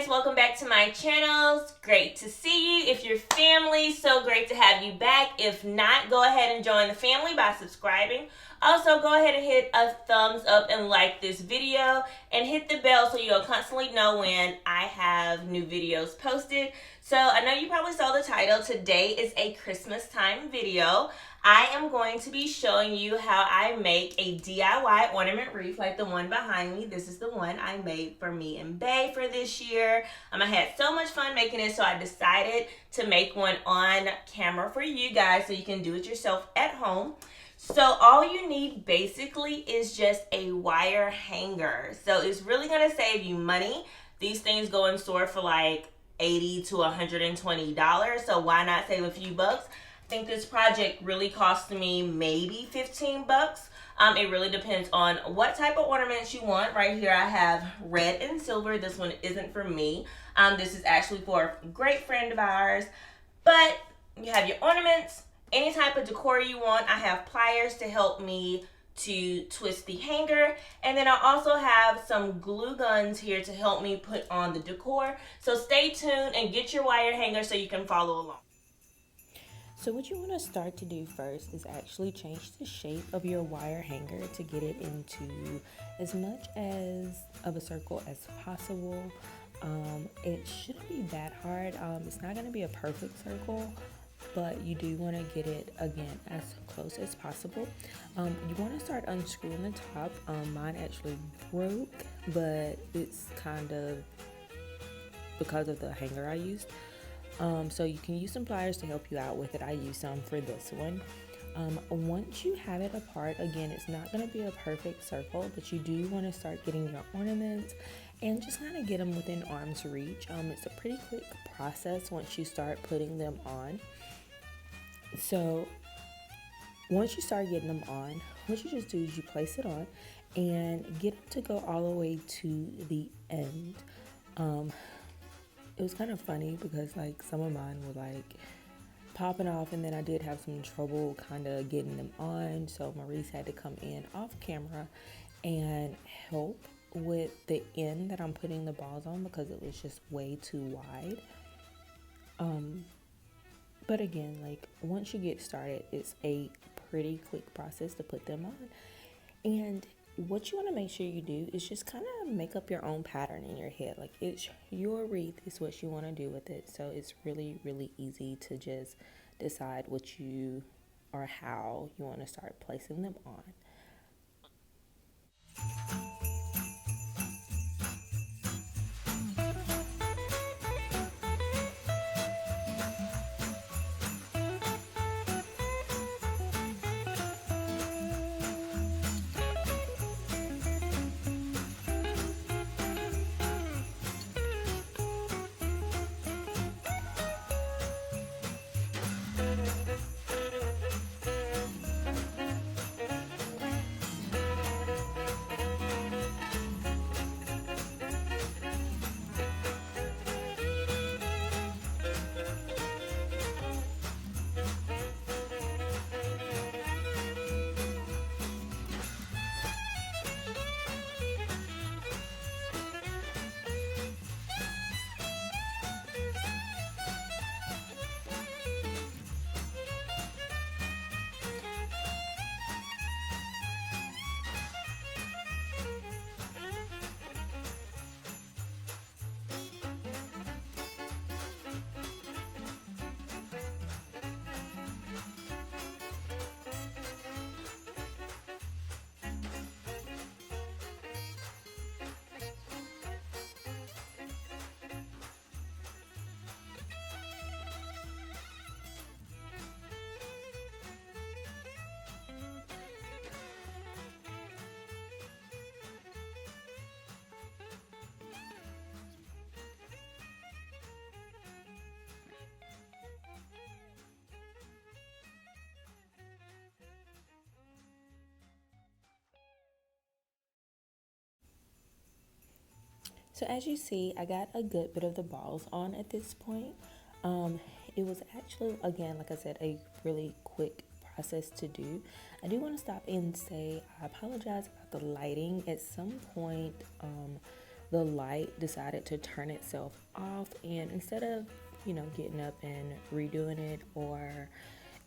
Welcome back to my channel. It's great to see you. If you're family, so great to have you back. If not, go ahead and join the family by subscribing. Also, go ahead and hit a thumbs up and like this video and hit the bell so you'll constantly know when I have new videos posted. So I know you probably saw the title. Today is a Christmas time video. I am going to be showing you how I make a DIY ornament wreath like the one behind me. This is the one I made for me and Bae for this year. I had so much fun making it, so I decided to make one on camera for you guys so you can do it yourself at home. So all you need basically is just a wire hanger. So it's really going to save you money. These things go in store for like $80 to $120, so why not save a few bucks? I think this project really cost me maybe 15 bucks. It really depends on what type of ornaments you want. Right here I have red and silver. This one isn't for me. This is actually for a great friend of ours. But you have your ornaments, any type of decor you want. I have pliers to help me to twist the hanger, and then I also have some glue guns here to help me put on the decor. So stay tuned and get your wire hanger so you can follow along. So what you want to start to do first is actually change the shape of your wire hanger to get it into as much of a circle as possible. It shouldn't be that hard. It's not going to be a perfect circle, but you do want to get it, again, as close as possible. You want to start unscrewing the top. Mine actually broke, but it's kind of because of the hanger I used. So you can use some pliers to help you out with it. I use some for this one. Once you have it apart, again, it's not going to be a perfect circle, but you do want to start getting your ornaments and just kind of get them within arm's reach. It's a pretty quick process once you start putting them on. So once you start getting them on, what you just do is you place it on and get it to go all the way to the end. It was kind of funny because like some of mine were like popping off, and then I did have some trouble kind of getting them on, so Maurice had to come in off camera and help with the end that I'm putting the balls on because it was just way too wide. But again, like once you get started, it's a pretty quick process to put them on. And what you want to make sure you do is just kind of make up your own pattern in your head. Like it's your wreath is what you want to do with it. So it's really, really easy to just decide what you or how you want to start placing them on. So as you see, I got a good bit of the balls on at this point. Um, it was actually, again, like I said, a really quick process to do. I do want to stop and say I apologize about the lighting. At some point, the light decided to turn itself off, and instead of, getting up and redoing it or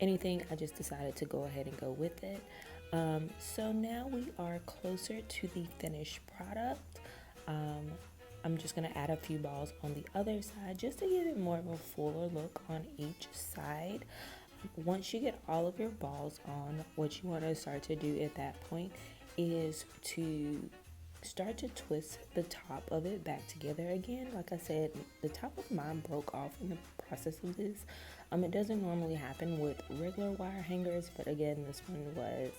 anything, I just decided to go ahead and go with it. So now we are closer to the finished product. Um, I'm just going to add a few balls on the other side just to give it more of a fuller look on each side. Once you get all of your balls on, what you want to start to do at that point is to start to twist the top of it back together again. Like I said, the top of mine broke off in the process of this. It doesn't normally happen with regular wire hangers, but again, this one was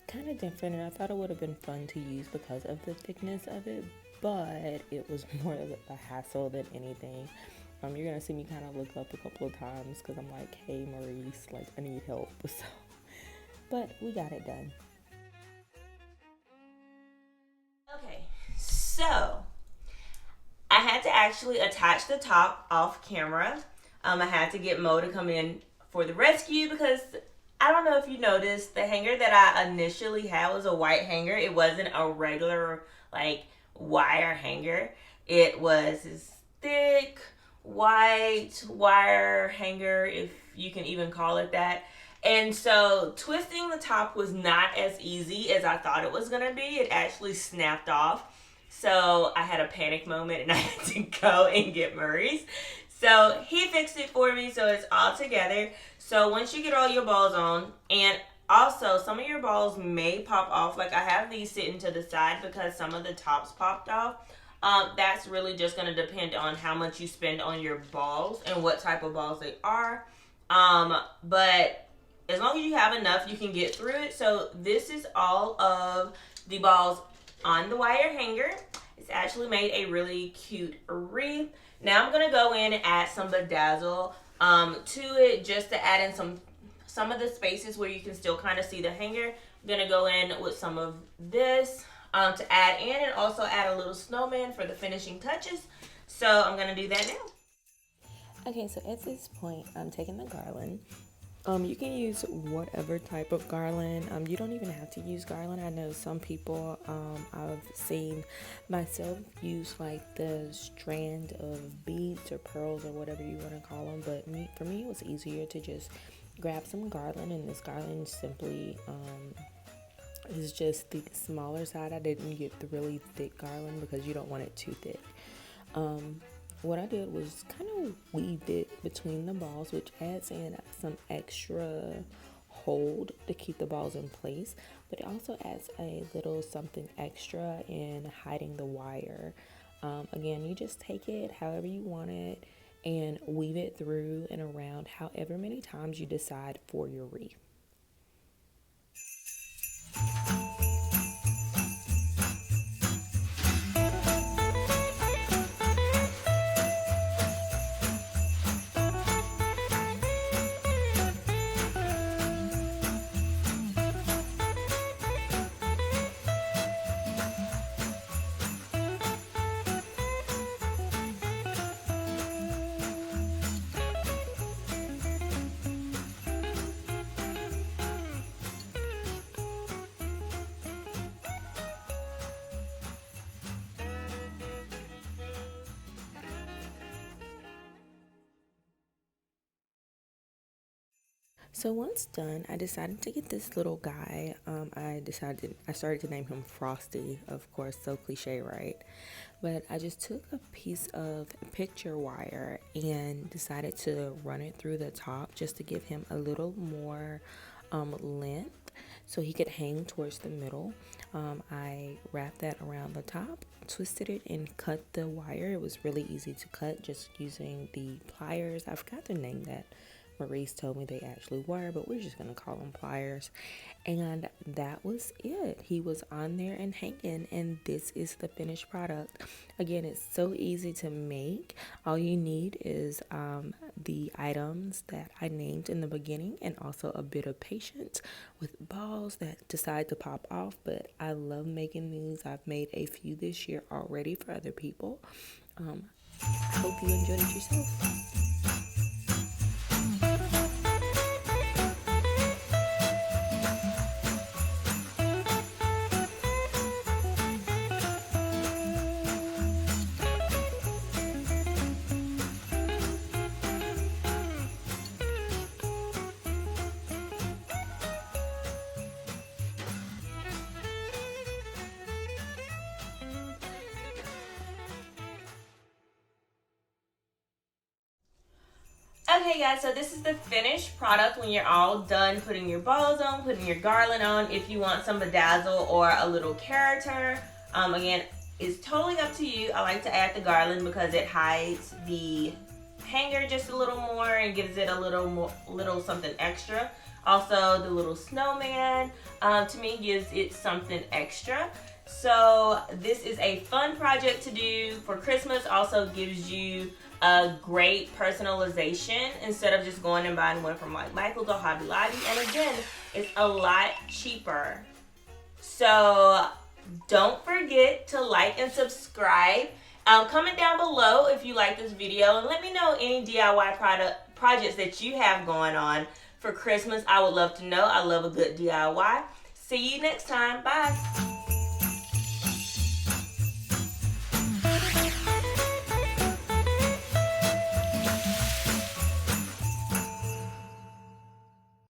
kind of different, and I thought it would have been fun to use because of the thickness of it, but it was more of a hassle than anything. You're gonna see me kind of look up a couple of times because I'm like, hey Maurice, like I need help. So, but we got it done. Okay, so I had to actually attach the top off camera. I had to get Mo to come in for the rescue because I don't know if you noticed, the hanger that I initially had was a white hanger. It wasn't a regular like wire hanger. It was this thick white wire hanger, if you can even call it that. And so twisting the top was not as easy as I thought it was gonna be. It actually snapped off. So I had a panic moment and I had to go and get Murray's. So he fixed it for me so it's all together. So once you get all your balls on, and also some of your balls may pop off. Like I have these sitting to the side because some of the tops popped off. That's really just going to depend on how much you spend on your balls and what type of balls they are. But as long as you have enough, you can get through it. So this is all of the balls on the wire hanger. It's actually made a really cute wreath. Now I'm going to go in and add some bedazzle to it just to add in some of the spaces where you can still kind of see the hanger. I'm going to go in with some of this to add in, and also add a little snowman for the finishing touches. So I'm going to do that now. Okay, so at this point, I'm taking the garland. You can use whatever type of garland. You don't even have to use garland. I know some people, I've seen myself use like the strand of beads or pearls or whatever you want to call them. But for me, it was easier to just grab some garland, and this garland simply is just the smaller side. I didn't get the really thick garland because you don't want it too thick. What I did was kind of weaved it between the balls, which adds in some extra hold to keep the balls in place, but it also adds a little something extra in hiding the wire. Again, you just take it however you want it and weave it through and around however many times you decide for your wreath. So once done, I decided to get this little guy. I started to name him Frosty, of course, so cliche, right? But I just took a piece of picture wire and decided to run it through the top just to give him a little more length so he could hang towards the middle. I wrapped that around the top, twisted it, and cut the wire. It was really easy to cut just using the pliers. I forgot to name that Maurice told me they actually were, but we're just going to call them pliers. And that was it. He was on there and hanging, and this is the finished product. Again, it's so easy to make. All you need is the items that I named in the beginning, and also a bit of patience with balls that decide to pop off. But I love making these. I've made a few this year already for other people. I hope you enjoyed it yourself. Okay guys, so this is the finished product when you're all done putting your bows on, putting your garland on. If you want some bedazzle or a little character, again, it's totally up to you. I like to add the garland because it hides the hanger just a little more and gives it a little something extra. Also, the little snowman, to me, gives it something extra. So this is a fun project to do for Christmas. Also gives you a great personalization instead of just going and buying one from like Michael's or Hobby Lobby. And again, it's a lot cheaper. So don't forget to like and subscribe. Comment down below if you like this video and let me know any DIY projects that you have going on for Christmas. I would love to know. I love a good DIY. See you next time. Bye.